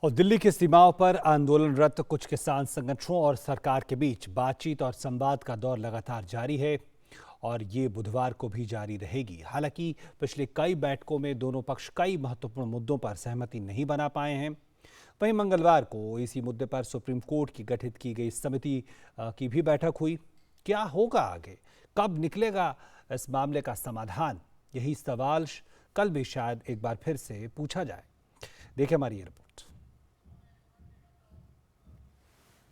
और दिल्ली की सीमाओं पर आंदोलनरत कुछ किसान संगठनों और सरकार के बीच बातचीत और संवाद का दौर लगातार जारी है और ये बुधवार को भी जारी रहेगी। हालांकि पिछले कई बैठकों में दोनों पक्ष कई महत्वपूर्ण मुद्दों पर सहमति नहीं बना पाए हैं। वहीं मंगलवार को इसी मुद्दे पर सुप्रीम कोर्ट की गठित की गई समिति की भी बैठक हुई। क्या होगा आगे, कब निकलेगा इस मामले का समाधान, यही सवाल कल भी शायद एक बार फिर से पूछा जाए। देखिए हमारी ये रिपोर्ट।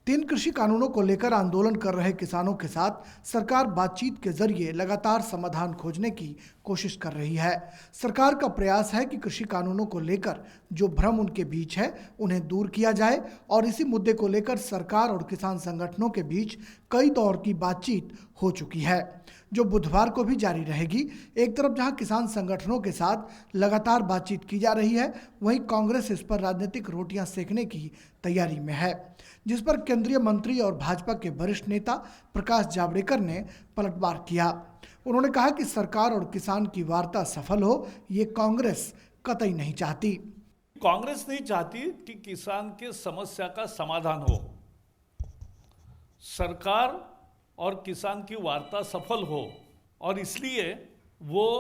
3 कृषि कानूनों को लेकर आंदोलन कर रहे किसानों के साथ सरकार बातचीत के जरिए लगातार समाधान खोजने की कोशिश कर रही है। सरकार का प्रयास है कि कृषि कानूनों को लेकर जो भ्रम उनके बीच है उन्हें दूर किया जाए और इसी मुद्दे को लेकर सरकार और किसान संगठनों के बीच कई दौर की बातचीत हो चुकी है, जो बुधवार को भी जारी रहेगी। एक तरफ जहां किसान संगठनों के साथ लगातार बातचीत की जा रही है, वहीं कांग्रेस इस पर राजनीतिक रोटियां सेकने की तैयारी में है, जिस पर केंद्रीय मंत्री और भाजपा के वरिष्ठ नेता प्रकाश जावड़ेकर ने पलटवार किया। उन्होंने कहा कि सरकार और किसान की वार्ता सफल हो, ये कांग्रेस कतई नहीं चाहती। कांग्रेस नहीं चाहती कि किसान के समस्या का समाधान हो, सरकार और किसान की वार्ता सफल हो, और इसलिए वो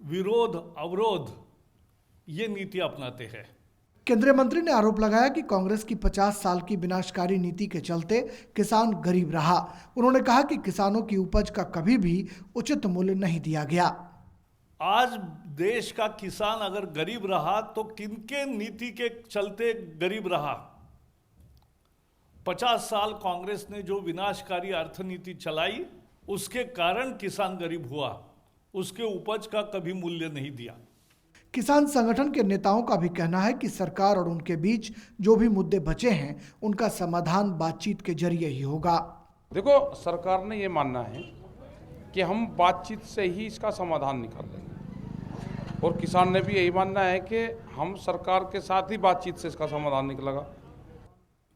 विरोध अवरोध ये नीति अपनाते हैं। केंद्रीय मंत्री ने आरोप लगाया कि कांग्रेस की 50 साल की विनाशकारी नीति के चलते किसान गरीब रहा। उन्होंने कहा कि किसानों की उपज का कभी भी उचित मूल्य नहीं दिया गया। आज देश का किसान अगर गरीब रहा तो किनके नीति के चलते गरीब रहा? 50 साल कांग्रेस ने जो विनाशकारी अर्थनीति चलाई, उसके कारण किसान गरीब हुआ, उसके उपज का कभी मूल्य नहीं दिया। किसान संगठन के नेताओं का भी कहना है कि सरकार और उनके बीच जो भी मुद्दे बचे हैं उनका समाधान बातचीत के जरिए ही होगा। देखो, सरकार ने ये मानना है कि हम बातचीत से ही इसका समाधान निकाल लेंगे, और किसान ने भी यही मानना है कि हम सरकार के साथ ही बातचीत से इसका समाधान निकलेगा।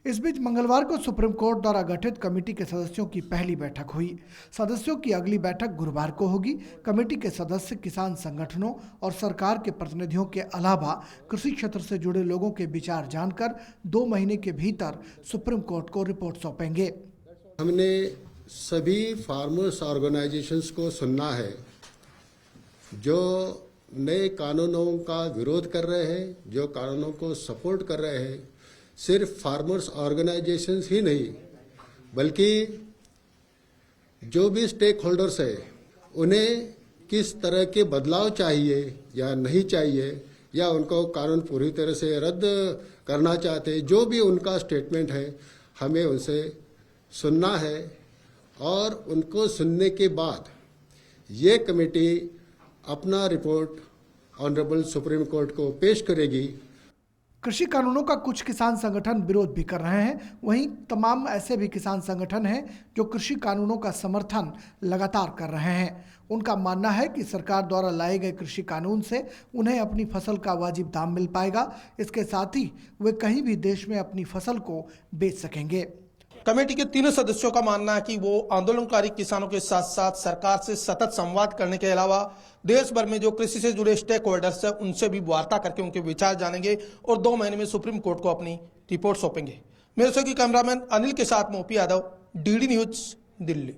इस बीच मंगलवार को सुप्रीम कोर्ट द्वारा गठित कमेटी के सदस्यों की पहली बैठक हुई। सदस्यों की अगली बैठक गुरुवार को होगी। कमेटी के सदस्य किसान संगठनों और सरकार के प्रतिनिधियों के अलावा कृषि क्षेत्र से जुड़े लोगों के विचार जानकर 2 महीने के भीतर सुप्रीम कोर्ट को रिपोर्ट सौंपेंगे। हमने सभी फार्मर्स ऑर्गेनाइजेशंस को सुनना है जो नए कानूनों का विरोध कर रहे हैं, जो कानूनों को सपोर्ट कर रहे हैं। सिर्फ फार्मर्स ऑर्गेनाइजेशंस ही नहीं, बल्कि जो भी स्टेक होल्डर्स है उन्हें किस तरह के बदलाव चाहिए या नहीं चाहिए, या उनको कानून पूरी तरह से रद्द करना चाहते, जो भी उनका स्टेटमेंट है हमें उनसे सुनना है। और उनको सुनने के बाद ये कमेटी अपना रिपोर्ट ऑनरेबल सुप्रीम कोर्ट को पेश करेगी। कृषि कानूनों का कुछ किसान संगठन विरोध भी कर रहे हैं, वहीं तमाम ऐसे भी किसान संगठन हैं जो कृषि कानूनों का समर्थन लगातार कर रहे हैं। उनका मानना है कि सरकार द्वारा लाए गए कृषि कानून से उन्हें अपनी फसल का वाजिब दाम मिल पाएगा। इसके साथ ही वे कहीं भी देश में अपनी फसल को बेच सकेंगे। कमेटी के 3 सदस्यों का मानना है कि वो आंदोलनकारी किसानों के साथ साथ सरकार से सतत संवाद करने के अलावा देश भर में जो कृषि से जुड़े स्टेक होल्डर्स हैं उनसे भी वार्ता करके उनके विचार जानेंगे और 2 महीने में सुप्रीम कोर्ट को अपनी रिपोर्ट सौंपेंगे। मेरे सहयोगी कैमरामैन अनिल के साथ मोपी यादव, DD न्यूज, दिल्ली।